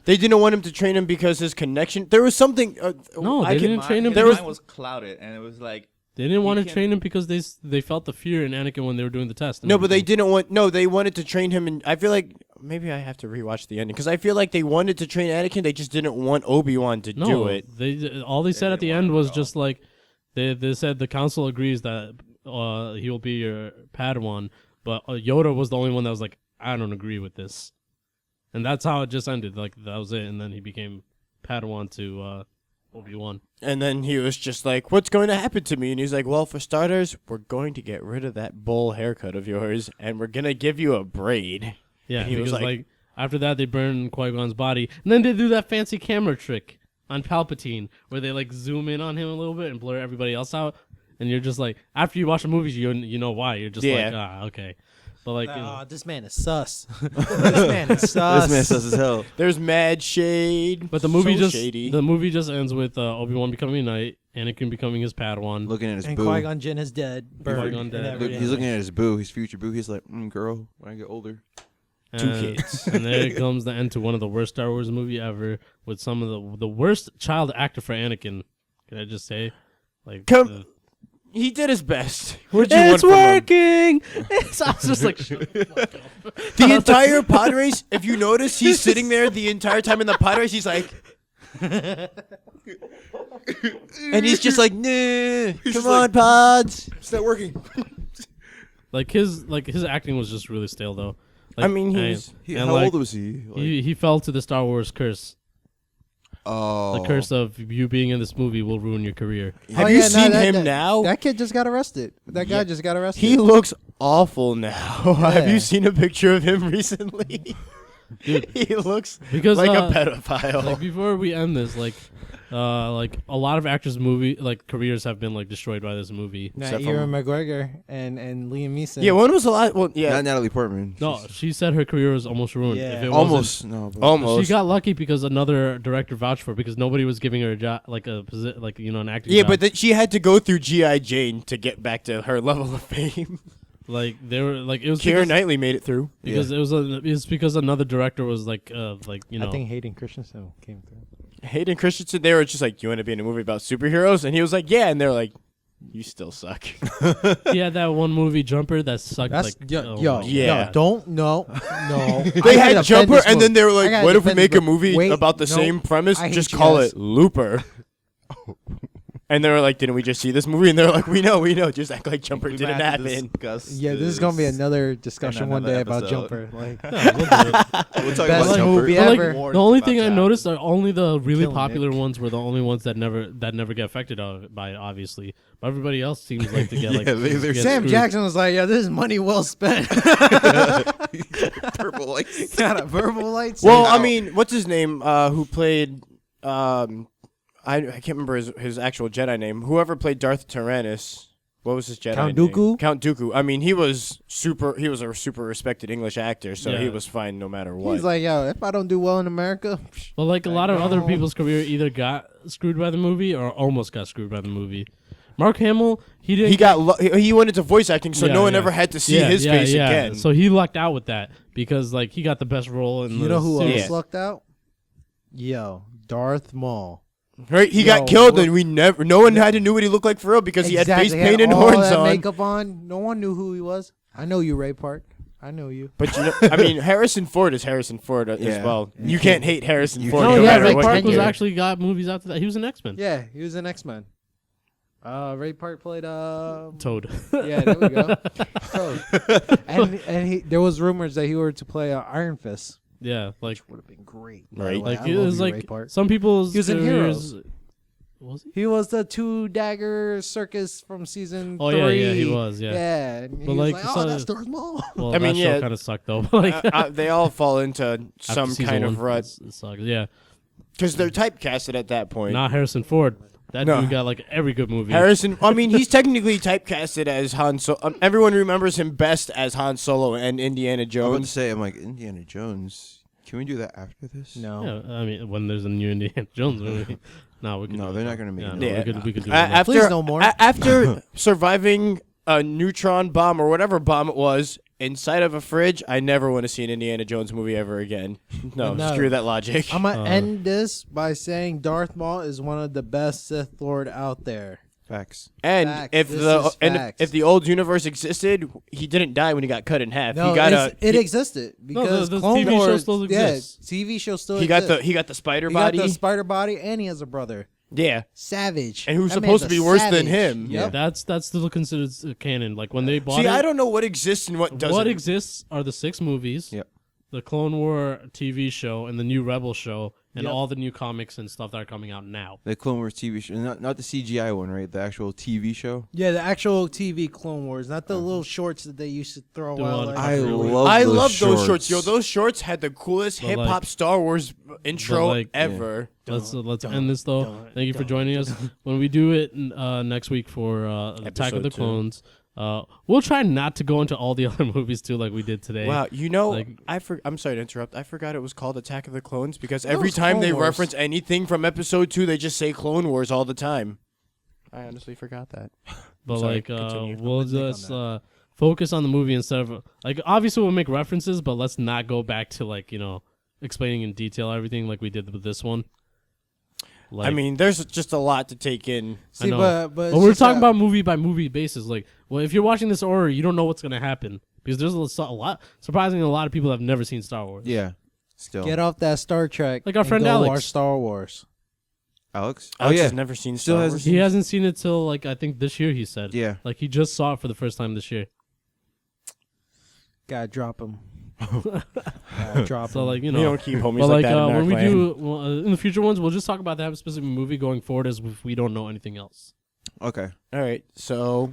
They didn't want him to train him because his connection. There was something. No, I they can- didn't train him. His There was- mind was clouded, and it was like They didn't want to can't- train him because they felt the fear in Anakin when they were doing the test. and No, but they everything. didn't want. No, they wanted to train him, and I feel like maybe I have to rewatch the ending because I feel like they wanted to train Anakin. They just didn't want Obi-Wan to No, do it. They all they said at the didn't end want it was at just like they said the council agrees that he will be your Padawan, but Yoda was the only one that was like, I don't agree with this, and that's how it just ended. Like that was it, and then he became Padawan to Obi-Wan. And then he was just like, "What's going to happen to me?" And he's like, "Well, for starters, we're going to get rid of that bowl haircut of yours, and we're gonna give you a braid." Yeah, And he was because like- like after that they burn Qui-Gon's body, and then they do that fancy camera trick on Palpatine where they like zoom in on him a little bit and blur everybody else out, and you're just like, after you watch the movies, you know why. You're just Yeah. like, okay, but like, you know, Oh, this man is sus. This man is sus. This man says as hell. There's mad shade. but the movie So just shady. the movie just ends with Obi-Wan becoming a knight, Anakin becoming his Padawan. Looking at his And boo. Qui-Gon Jinn is dead. Burned. Qui-Gon and dead. everything. He's looking at his boo, his future boo. He's like, girl, when I get older. Two And- kids. And there comes the end to one of the worst Star Wars movie ever, with some of the worst child actor for Anakin. Can I just say, like, Come- He did his best. What'd you want it's from him? working. It's I was just like, shut the fuck up. The entire pod race, if you notice, he's sitting there the entire time in the pod race. He's like, and he's just like, nah, come on, pods. It's not working. like his acting was just really stale though. Like, I mean, he and- was- and, How like, old was he? Like, he fell to the Star Wars curse. oh. The curse of you being in this movie will ruin your career. Have Oh, you yeah, no, seen that- him that- now? That kid just got arrested. That guy just got arrested. He looks awful now. Have you Yeah. seen a picture of him recently? Dude, He looks because like a pedophile. like before we end this, like a lot of actors' movie careers have been like destroyed by this movie. Nah, Except Ewan from- McGregor and Liam Neeson. yeah, one was a lot. Well, yeah, Not Natalie Portman. No, She's she said her career was almost ruined. Yeah. If it almost. No, but almost. She got lucky because another director vouched for her because nobody was giving her a job, like a an acting yeah, job. but she had to go through GI Jane to get back to her level of fame. Like they were like it was Keira because, Knightley made it through. because it's because another director was like you know I think Hayden Christensen came through. Hayden Christensen, they were just like, "You want to be in a movie about superheroes?" And he was like, "Yeah." And they're like, "You still suck." he had that one movie Jumper that sucked. That's like yo, oh yo, my Yeah. yo, don't no. They I had gotta defend Jumper, this and then movie. they were I like, gotta "What if we defend make this a movie Wait, about the no, same premise? I hate Just you call guys. it Looper." And they were like, "Didn't we just see this movie?" And they're like, "We know. Just act like Jumper We didn't might have to happen." discuss Yeah, this is gonna be another discussion one another day about episode. Jumper. Like No, we'll do it. We'll talk Best about Jumper. movie But, like, ever. the only About thing I that. noticed are only the really Killing popular it. ones were the only ones that never get affected by it, obviously. But everybody else seems like to get like Yeah, they're get Sam screwed. Jackson was like, "Yeah, this is money well spent." Purple lights. Got a verbal lights. Well, I mean, what's his name? Who played? I can't remember his actual Jedi name. Whoever played Darth Tyrannus. What was his Jedi Count name? Dooku? Count Dooku. I mean, he was a super respected English actor, so he Yeah. was fine no matter what. he's like, "Yo, if I don't do well in America, But like a lot of other know. people's career either got screwed by the movie or almost got screwed by the movie. Mark Hamill, he didn't. he went into voice acting, so Yeah, no one yeah. ever had to see his face again. So he lucked out with that because like he got the best role in you the know who series. else lucked out? Yo, Darth Maul. Right? He Yo, got killed, what- and no one had to knew what he looked like for real because he had face Exactly, paint and all horns that on. makeup on. No one knew who he was. I know you, Ray Park. I know you. But I mean, Harrison Ford is Harrison Ford as Yeah. well. You can't hate Harrison You Ford can't. No, no yeah, matter Ray what. Park you was do. actually got movies after that. He was an X-Men. Yeah, he was an X-Men. Ray Park played Toad. Yeah, there we go. And there was rumors that he were to play Iron Fist. Yeah, like Would have been great. Right. like I it love was you, Ray like Park. some people's He was in careers- Heroes. Was he? He was the two dagger circus from season Oh, 3. yeah, he was, yeah. Yeah, and he But, was like, like, so- oh, that's Darth Maul. Well, I mean, that show yeah. kind of sucked though. Like They all fall into after some season kind of one, rut it sucked. Yeah, because they're typecasted at that point. not Harrison Ford. That No. dude got like every good movie. Harrison, I mean, he's technically typecasted as Han Solo. Everyone remembers him best as Han Solo and Indiana I was about to Jones. say, I'm like, Indiana Jones. Can we do that after this? No. Yeah, I mean, when there's a new Indiana Jones movie, no, we could. No, do they're that. not gonna make Yeah, it. no, Yeah. we could do A- that. after, Please no more. After surviving a neutron bomb or whatever bomb it was inside of a fridge, I never want to see an Indiana Jones movie ever again. No, No. screw that logic. I'm going to end this by saying Darth Maul is one of the best Sith Lord out there. Facts. And Facts. if This the is and facts. if the old universe existed, he didn't die when he got cut in half. No, he got it existed because the Clone TV show Wars, still exists. Yeah, TV show still he got exists. the spider He body. got the spider body, and he has a brother, yeah, Savage, And who's That supposed to man's be a worse than savage. him. Yep. That's still considered canon. Like when they bought See, it, I don't know what exists and what doesn't. what exists are the 6 movies, Yep. the Clone War TV show, and the new Rebel show, and Yep. all the new comics and stuff that are coming out now. The Clone Wars TV show, not the CGI one, right? The actual TV show. Yeah, the actual TV Clone Wars, not the little shorts that they used to throw Do out. on Like, I Really? love. I those love those shorts, yo. Those shorts had the coolest But hip like- hop Star Wars intro like- ever. Let's end this though. Thank you for joining us. When we do it next week for Attack of Episode the 2. Clones, we'll try not to go into all the other movies too, like we did today. Wow, you know, Like- I'm sorry to interrupt. I forgot it was called Attack of the Clones because It every was time Clone they Wars. reference anything from Episode 2, they just say Clone Wars all the time. I honestly forgot that. But Sorry, like continue. we'll I'm with Nick on just focus on the movie instead of like obviously we'll make references, but let's not go back to like explaining in detail everything like we did with this one. Like, I mean, there's just a lot to take in. See, know. but but it's we're just talking that- about movie by movie basis. Like, well, if you're watching this order, you don't know what's gonna happen because there's a lot. Surprisingly, a lot of people have never seen Star Wars. Yeah. Still. Get off that Star Trek. Like our and friend go Alex. watch Star Wars. Alex. Alex has never seen Still Star hasn't Wars. He hasn't seen it till like I think this year. He said, Yeah. like he just saw it for the first time this year. Gotta drop him. Gotta drop So him. like We don't keep homies but like like that in our when we clan. do in the future ones, we'll just talk about that specific movie going forward as if we don't know anything else. Okay. All right, so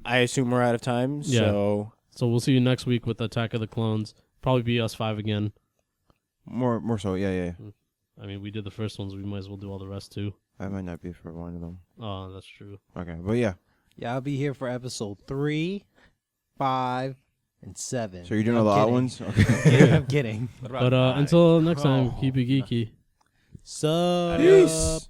I assume we're out of time. Yeah. So So we'll see you next week with Attack of the Clones. Probably be us 5 again. More so. Yeah. I mean, we did the first ones. We might as well do all the rest too. I might not be for one of them. Oh, that's true. Okay, but yeah. Yeah, I'll be here for episode 3, 5, and 7. So you're doing I'm all the odd kidding. ones. Okay. I'm kidding. But until next time, keep it geeky. Sup? Peace.